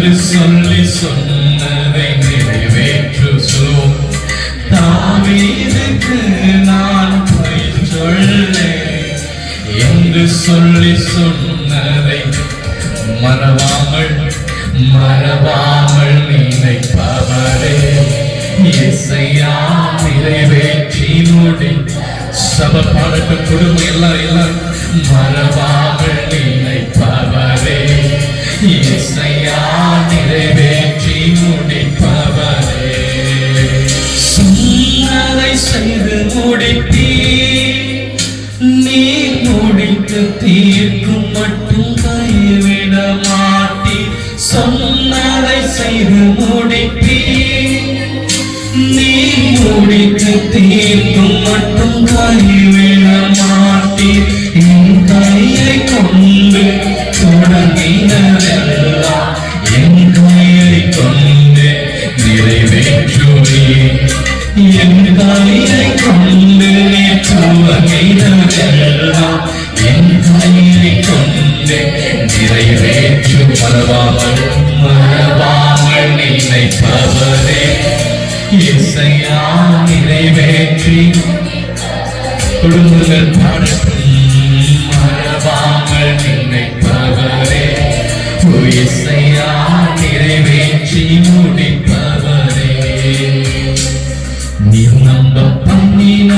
என்று சொல்லி சொன்னதை நிறைவேற்று சொல்வோம். தாவீதுக்கு நான் பொய் சொல்லேன் என்று சொல்லி சொன்னதை மறவாமல் நினைப்பவரே இயேசையா நிறைவேற்றி முடி. சபை பாடட்டு குடும்பம் எல்லாரும் மறவாமல் நினைப்பவரே இயேசையா நிறைவேற்றி முடிப்பவரே. சொன்னதை செய்து முடிப்பீர், நீ முடித்து தீர்க்கும் மட்டும் கைவிட மாட்டீர். சொன்னதை செய்து முடிப்பீர், நீ முடித்து தீர்க்கும் மட்டும் கைவிட மாட்டீர். என் கையை கொண்டு தொடங்கினதெல்லாம் என் கையை கொண்டு நிறைவேற்றுவீர். என் கையை கொண்டு துவங்கினதெல்லாம் என் கையை கொண்டு நிறைவேற்று. மறவாமல் நினைப்பவரே இயேசையா நிறைவேற்றி. குடும்பங்கள் பாடட்டும் மறவாமல் நினைப்பவரே இயேசையா நிறைவேற்றி முடிப்பவரே. நீ நம்ப பண்ணின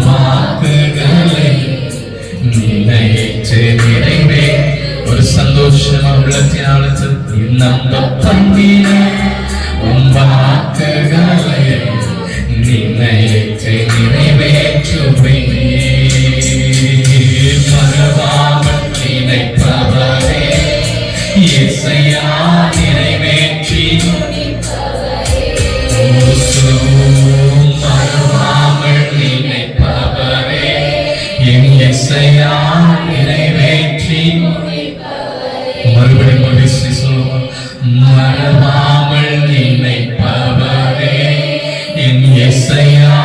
வாக்குகளை நினைத்து நிறைவே. ஒரு சந்தோஷமா உள்ளத்தினால நீ நம்ப பண்ணின வாக்குகளை நினைத்து நிறைவேற்றுவீர். மறவாமல் நினைப்பவரே இயேசையா நிறைவேற்றி. மறவாமல் நினைப்பவரே என் இயேசையா நிறைவேற்றி. மறுபடியும் சொல்லுவோம். மறவாமல் நினைப்பவரே என் இயேசையா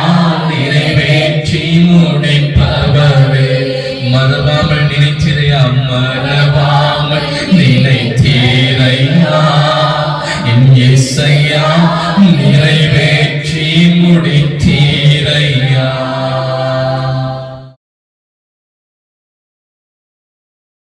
நிறைவேற்றி முடிப்பவரே. மறவாமல் நினைத்திரையா, மறவாமல் நினைத்தீரையா என் இயேசையா நிறை